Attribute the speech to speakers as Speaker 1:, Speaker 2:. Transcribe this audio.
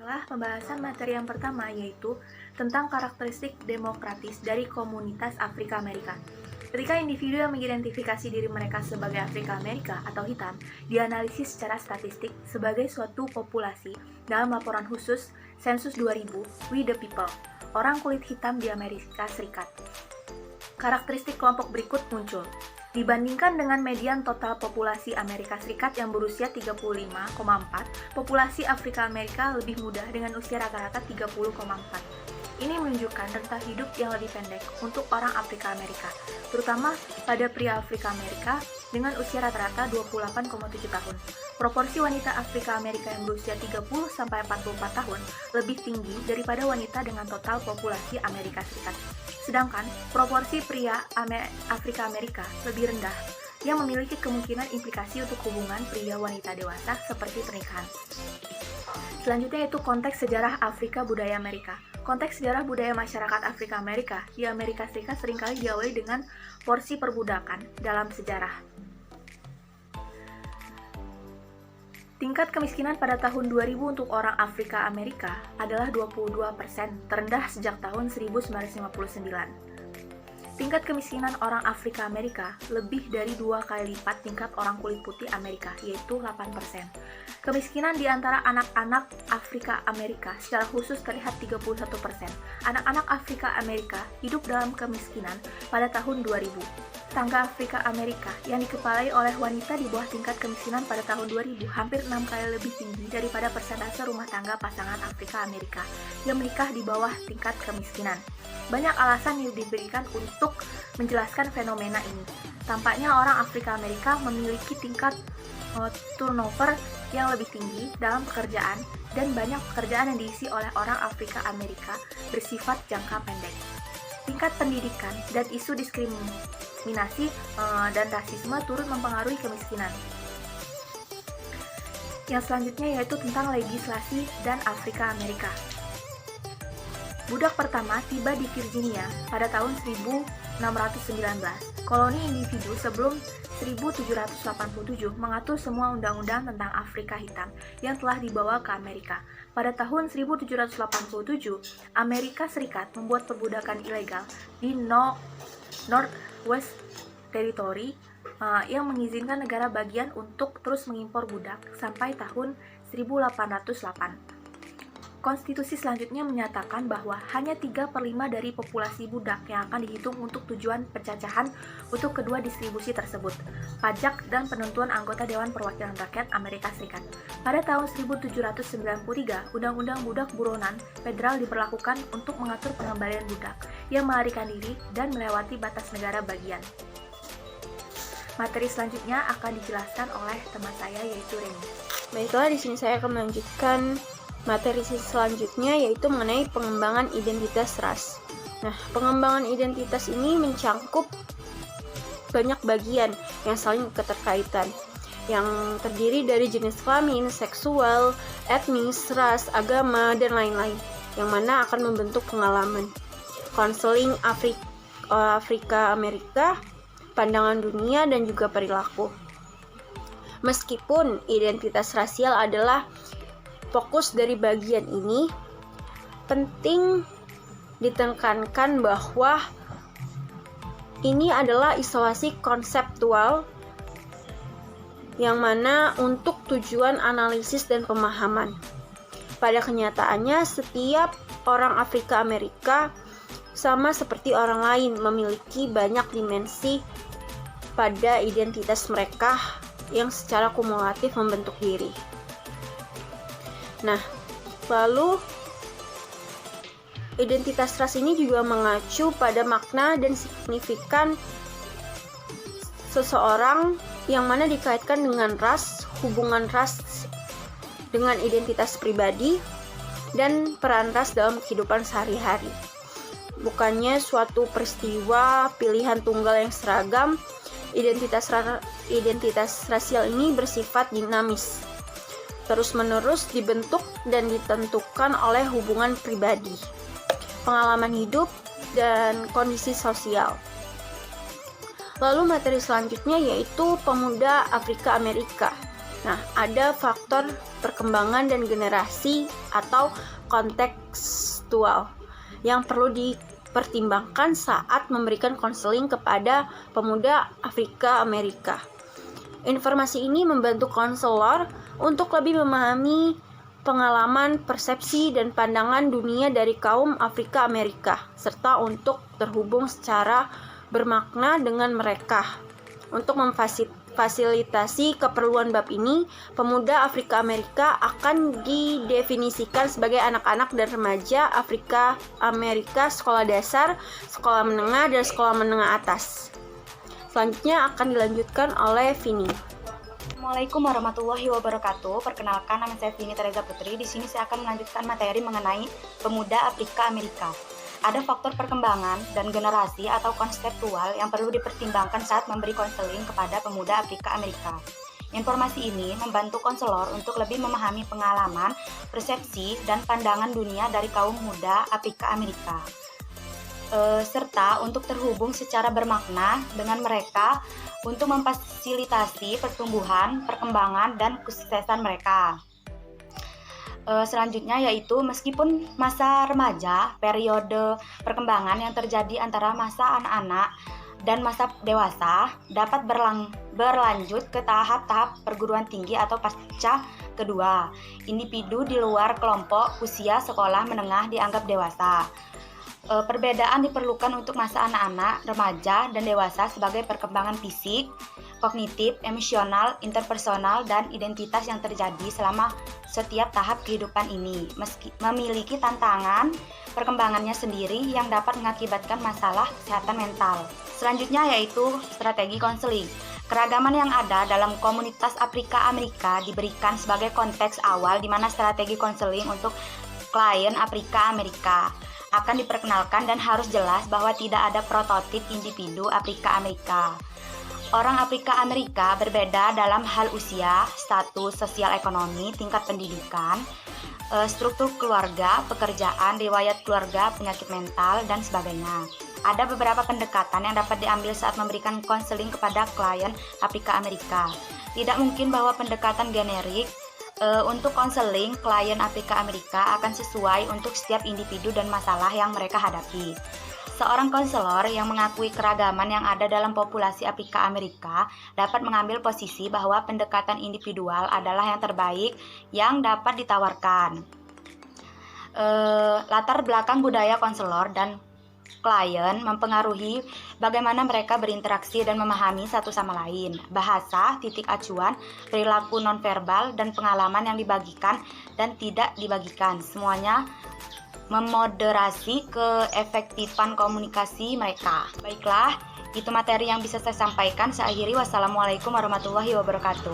Speaker 1: Baiklah, pembahasan materi yang pertama yaitu tentang karakteristik demokratis dari komunitas Afrika Amerika. Ketika individu yang mengidentifikasi diri mereka sebagai Afrika Amerika atau hitam dianalisis secara statistik sebagai suatu populasi dalam laporan khusus Sensus 2000 We the People, orang kulit hitam di Amerika Serikat. Karakteristik kelompok berikut muncul. Dibandingkan dengan median total populasi Amerika Serikat yang berusia 35,4, populasi Afrika Amerika lebih muda dengan usia rata-rata 30,4. Ini menunjukkan rentang hidup yang lebih pendek untuk orang Afrika Amerika, terutama pada pria Afrika Amerika dengan usia rata-rata 28,7 tahun. Proporsi wanita Afrika Amerika yang berusia 30-44 tahun lebih tinggi daripada wanita dengan total populasi Amerika Serikat. Sedangkan proporsi pria Afrika Amerika lebih rendah, yang memiliki kemungkinan implikasi untuk hubungan pria-wanita dewasa seperti pernikahan. Selanjutnya yaitu konteks sejarah Afrika budaya Amerika. Konteks sejarah budaya masyarakat Afrika Amerika di Amerika Serikat seringkali diawali dengan porsi perbudakan dalam sejarah. Tingkat kemiskinan pada tahun 2000 untuk orang Afrika Amerika adalah 22%, terendah sejak tahun 1959. Tingkat kemiskinan orang Afrika Amerika lebih dari 2 kali lipat tingkat orang kulit putih Amerika, yaitu 8%. Kemiskinan di antara anak-anak Afrika Amerika secara khusus terlihat 31%. Anak-anak Afrika Amerika hidup dalam kemiskinan pada tahun 2000. Tangga Afrika Amerika yang dikepalai oleh wanita di bawah tingkat kemiskinan pada tahun 2000 hampir 6 kali lebih tinggi daripada persentase rumah tangga pasangan Afrika Amerika yang menikah di bawah tingkat kemiskinan. Banyak alasan yang diberikan untuk menjelaskan fenomena ini. Tampaknya orang Afrika Amerika memiliki tingkat turnover yang lebih tinggi dalam pekerjaan dan banyak pekerjaan yang diisi oleh orang Afrika Amerika bersifat jangka pendek. Tingkat pendidikan dan isu diskriminasi dan rasisme turut mempengaruhi kemiskinan. Yang selanjutnya yaitu tentang legislasi dan Afrika Amerika. Budak pertama tiba di Virginia pada tahun 1619. Koloni individu sebelum 1787 mengatur semua undang-undang tentang Afrika hitam yang telah dibawa ke Amerika. Pada tahun 1787, Amerika Serikat membuat perbudakan ilegal di Northwest Territory yang mengizinkan negara bagian untuk terus mengimpor budak sampai tahun 1808. Konstitusi selanjutnya menyatakan bahwa hanya 3/5 dari populasi budak yang akan dihitung untuk tujuan pencacahan untuk kedua distribusi tersebut, pajak dan penentuan anggota Dewan Perwakilan Rakyat Amerika Serikat. Pada tahun 1793, Undang-Undang Budak Buronan Federal diberlakukan untuk mengatur pengembalian budak yang melarikan diri dan melewati batas negara bagian. Materi selanjutnya akan dijelaskan oleh teman saya yaitu Reni.
Speaker 2: Baiklah, di sini saya akan melanjutkan materi selanjutnya yaitu mengenai pengembangan identitas ras. Nah, pengembangan identitas ini mencangkup banyak bagian yang saling keterkaitan, yang terdiri dari jenis kelamin, seksual, etnis, ras, agama, dan lain-lain, yang mana akan membentuk pengalaman. Konseling Afrika Amerika, pandangan dunia, dan juga perilaku. Meskipun identitas rasial adalah fokus dari bagian ini, penting ditekankan bahwa ini adalah isolasi konseptual yang mana untuk tujuan analisis dan pemahaman. Pada kenyataannya, setiap orang Afrika Amerika sama seperti orang lain memiliki banyak dimensi pada identitas mereka yang secara kumulatif membentuk diri. Nah, lalu identitas ras ini juga mengacu pada makna dan signifikan seseorang yang mana dikaitkan dengan ras, hubungan ras dengan identitas pribadi, dan peran ras dalam kehidupan sehari-hari. Bukannya suatu peristiwa pilihan tunggal yang seragam, identitas rasial ini bersifat dinamis, terus-menerus dibentuk dan ditentukan oleh hubungan pribadi, pengalaman hidup, dan kondisi sosial. Lalu materi selanjutnya yaitu pemuda Afrika Amerika. Nah, ada faktor perkembangan dan generasi atau kontekstual yang perlu dipertimbangkan saat memberikan konseling kepada pemuda Afrika Amerika. Informasi ini membantu konselor untuk lebih memahami pengalaman, persepsi, dan pandangan dunia dari kaum Afrika Amerika, serta untuk terhubung secara bermakna dengan mereka. Untuk memfasilitasi keperluan bab ini, pemuda Afrika Amerika akan didefinisikan sebagai anak-anak dan remaja Afrika Amerika sekolah dasar, sekolah menengah, dan sekolah menengah atas. Selanjutnya akan dilanjutkan oleh Vini.
Speaker 3: Assalamualaikum warahmatullahi wabarakatuh. Perkenalkan, nama saya Vini Teresa Putri. Di sini saya akan melanjutkan materi mengenai pemuda Afrika Amerika. Ada faktor perkembangan dan generasi atau konseptual yang perlu dipertimbangkan saat memberi konseling kepada pemuda Afrika Amerika. Informasi ini membantu konselor untuk lebih memahami pengalaman, persepsi, dan pandangan dunia dari kaum muda Afrika Amerika, serta untuk terhubung secara bermakna dengan mereka untuk memfasilitasi pertumbuhan, perkembangan, dan kesuksesan mereka. Selanjutnya yaitu meskipun masa remaja, periode perkembangan yang terjadi antara masa anak-anak dan masa dewasa dapat berlanjut ke tahap-tahap perguruan tinggi atau pasca kedua. Individu di luar kelompok usia sekolah menengah dianggap dewasa. Perbedaan diperlukan untuk masa anak-anak, remaja, dan dewasa sebagai perkembangan fisik, kognitif, emosional, interpersonal, dan identitas yang terjadi selama setiap tahap kehidupan ini, memiliki tantangan perkembangannya sendiri yang dapat mengakibatkan masalah kesehatan mental. Selanjutnya yaitu strategi konseling. Keragaman yang ada dalam komunitas Afrika Amerika diberikan sebagai konteks awal di mana strategi konseling untuk klien Afrika Amerika akan diperkenalkan dan harus jelas bahwa tidak ada prototip individu Afrika Amerika. Orang Afrika Amerika berbeda dalam hal usia, status sosial ekonomi, tingkat pendidikan, struktur keluarga, pekerjaan, riwayat keluarga, penyakit mental, dan sebagainya. Ada beberapa pendekatan yang dapat diambil saat memberikan konseling kepada klien Afrika Amerika. Tidak mungkin bahwa pendekatan generik untuk konseling klien Afrika Amerika akan sesuai untuk setiap individu dan masalah yang mereka hadapi. Seorang konselor yang mengakui keragaman yang ada dalam populasi Afrika Amerika dapat mengambil posisi bahwa pendekatan individual adalah yang terbaik yang dapat ditawarkan. Latar belakang budaya konselor dan klien mempengaruhi bagaimana mereka berinteraksi dan memahami satu sama lain. Bahasa, titik acuan, perilaku nonverbal, dan pengalaman yang dibagikan dan tidak dibagikan. Semuanya memoderasi keefektifan komunikasi mereka. Baiklah, itu materi yang bisa saya sampaikan. Saya akhiri. Wassalamualaikum warahmatullahi wabarakatuh.